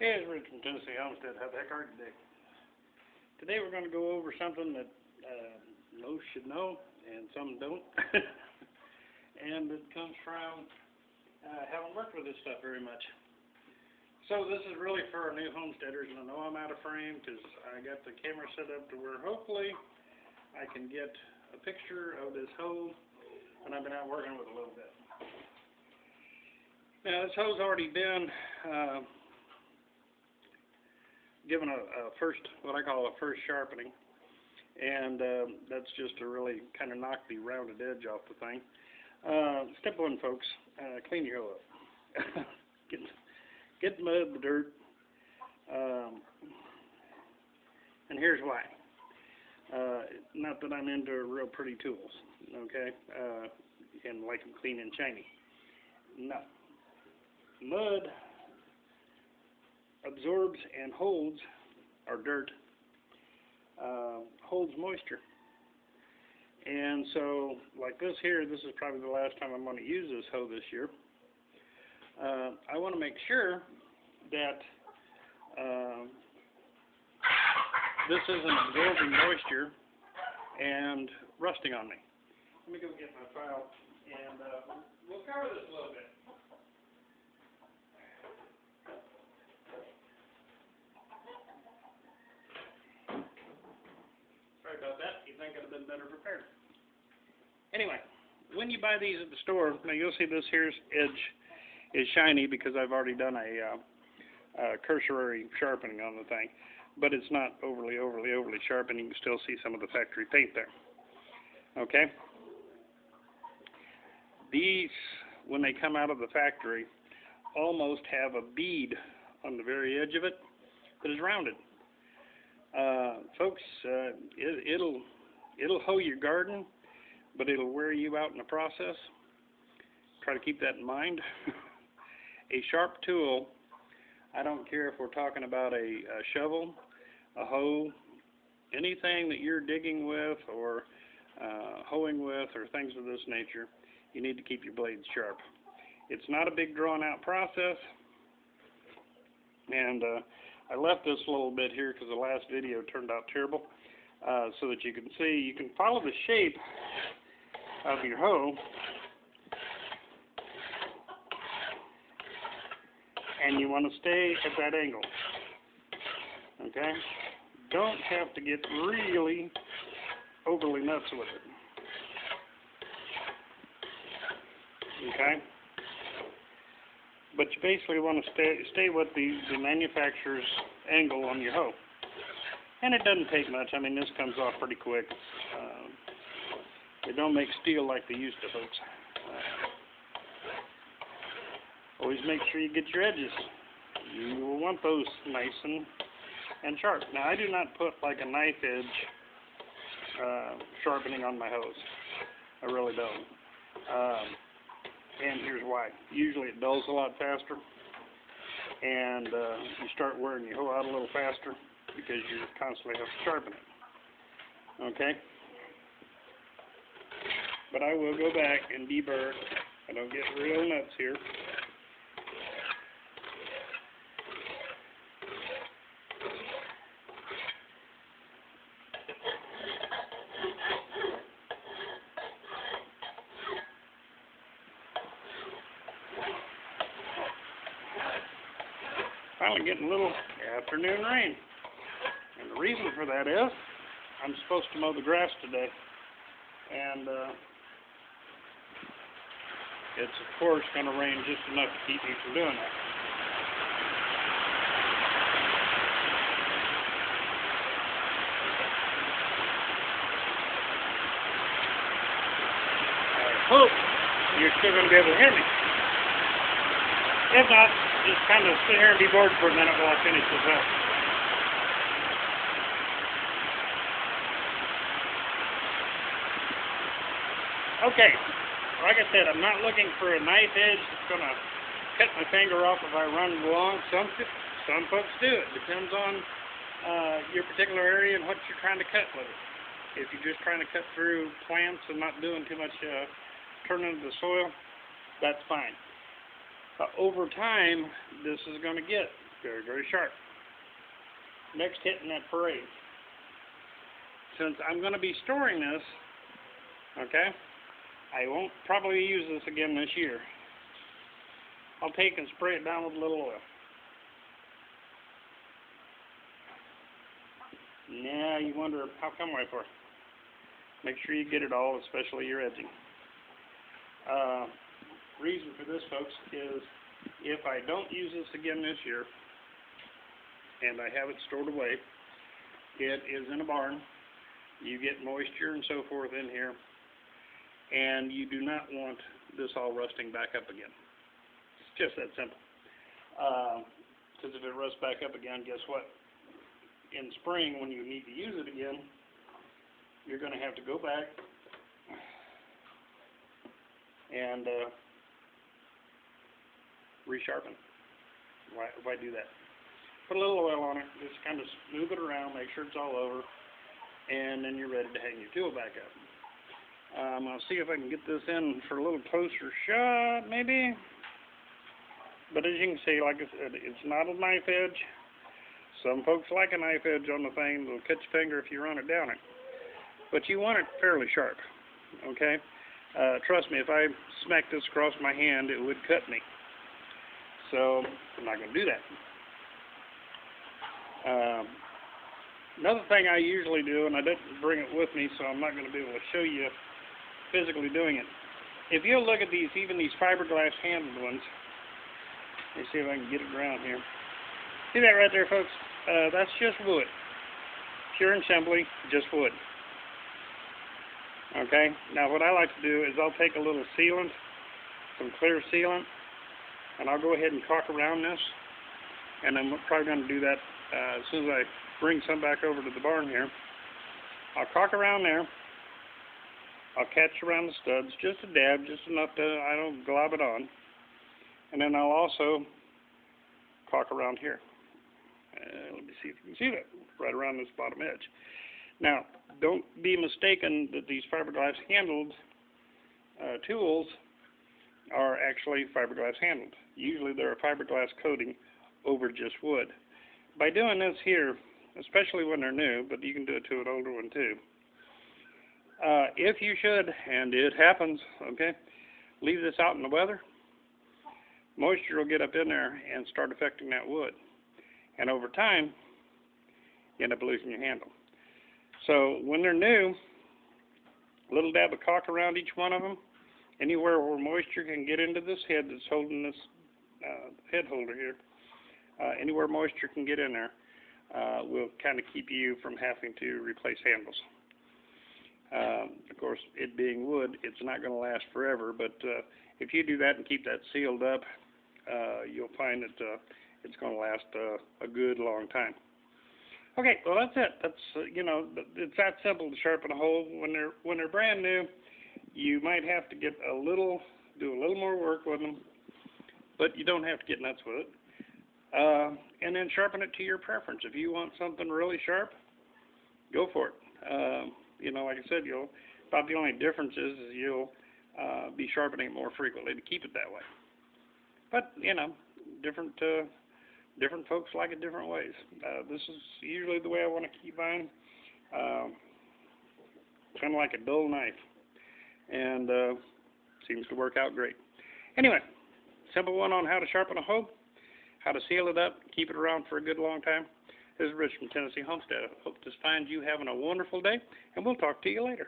Hey, it's Rich from Tennessee Homestead. How the heck are you today? Today we're going to go over something that most should know and some don't. And it comes from having worked with this stuff very much. So this is really for our new homesteaders, and I know I'm out of frame because I got the camera set up to where hopefully I can get a picture of this hoe, and I've been out working with it a little bit. Now this hoe's already been given a first, what I call a first sharpening, and that's just to really kind of knock the rounded edge off the thing. Step one, folks, clean your hoe up. Get the mud, the dirt, and here's why. Not that I'm into real pretty tools, okay, and like them clean and shiny. No. Mud absorbs and holds, or dirt, holds moisture. And so, like this here, this is probably the last time I'm going to use this hoe this year. I want to make sure that this isn't absorbing moisture and rusting on me. Let me go get my file, and we'll cover this a little bit. Sorry about that. You think I'd have been better prepared. Anyway, when you buy these at the store, now you'll see this here's edge is shiny because I've already done a cursory sharpening on the thing, but it's not overly sharp, and you can still see some of the factory paint there. Okay? These, when they come out of the factory, almost have a bead on the very edge of it that is rounded. Folks, it'll hoe your garden, but it'll wear you out in the process. Try to keep that in mind. A sharp tool, I don't care if we're talking about a shovel, a hoe, anything that you're digging with or hoeing with or things of this nature, you need to keep your blades sharp. It's not a big drawn-out process, and I left this a little bit here because the last video turned out terrible, so that you can see, you can follow the shape of your hoe, and you want to stay at that angle, okay? Don't have to get really overly nuts with it, okay? But you basically want to stay with the manufacturer's angle on your hoe. And it doesn't take much. I mean, this comes off pretty quick. They don't make steel like they used to, folks. Always make sure you get your edges. You will want those nice and sharp. Now, I do not put like a knife edge sharpening on my hose. I really don't. And here's why. Usually it dulls a lot faster, and you start wearing your hoe out a little faster because you constantly have to sharpen it. Okay? But I will go back and deburr. I don't get real nuts here. Finally getting a little afternoon rain. And the reason for that is I'm supposed to mow the grass today. And it's, of course, going to rain just enough to keep me from doing that. I hope you're still going to be able to hear me. If not, just kind of sit here and be bored for a minute while I finish this up. Okay, like I said, I'm not looking for a knife edge that's going to cut my finger off if I run along. Some folks do. It depends on your particular area and what you're trying to cut with it. If you're just trying to cut through plants and not doing too much turning into the soil, that's fine. Over time, this is going to get Very, very sharp. Next, hitting that parade. Since I'm going to be storing this, okay, I won't probably use this again this year. I'll take and spray it down with a little oil. Now you wonder, how come, right for? Make sure you get it all, especially your edging. Reason for this, folks, is if I don't use this again this year, and I have it stored away, it is in a barn. You get moisture and so forth in here, and you do not want this all rusting back up again. It's just that simple. Because if it rusts back up again, guess what? In spring, when you need to use it again, you're going to have to go back and resharpen. Why do that? Put a little oil on it, just kind of smooth it around, make sure it's all over, and then you're ready to hang your tool back up. I'll see if I can get this in for a little closer shot, maybe. But as you can see, like I said, it's not a knife edge. Some folks like a knife edge on the thing. It'll cut your finger if you run it down it. But you want it fairly sharp, okay? Trust me, if I smacked this across my hand, it would cut me. So I'm not going to do that. Another thing I usually do, and I didn't bring it with me, so I'm not going to be able to show you physically doing it. If you look at these, even these fiberglass handled ones, let me see if I can get it around here. See that right there, folks? That's just wood. Pure and simply, just wood. Okay? Now what I like to do is I'll take a little sealant, some clear sealant, and I'll go ahead and caulk around this. And I'm probably going to do that as soon as I bring some back over to the barn here. I'll caulk around there. I'll catch around the studs, just a dab, just enough to, I don't glob it on. And then I'll also caulk around here. Let me see if you can see that, right around this bottom edge. Now, don't be mistaken that these fiberglass handled tools are actually fiberglass handled. Usually they're a fiberglass coating over just wood. By doing this here, especially when they're new, but you can do it to an older one too, if you should, and it happens, okay, leave this out in the weather, moisture will get up in there and start affecting that wood. And over time, you end up losing your handle. So when they're new, a little dab of caulk around each one of them, anywhere where moisture can get into this head that's holding this head holder here, anywhere moisture can get in there, will kind of keep you from having to replace handles. Of course, it being wood, it's not going to last forever, but if you do that and keep that sealed up, you'll find that it's going to last a good long time. Okay, well that's it. That's it's that simple to sharpen a hole. When they're brand new, you might have to get do a little more work with them, but you don't have to get nuts with it. And then sharpen it to your preference. If you want something really sharp, go for it. Like I said, about the only difference is you'll be sharpening it more frequently to keep it that way. But different folks like it different ways. This is usually the way I want to keep mine. Kind of like a dull knife, and seems to work out great. Anyway, simple one on how to sharpen a hoe, how to seal it up, keep it around for a good long time. This is Rich from Tennessee Homestead. I hope this finds you having a wonderful day, and we'll talk to you later.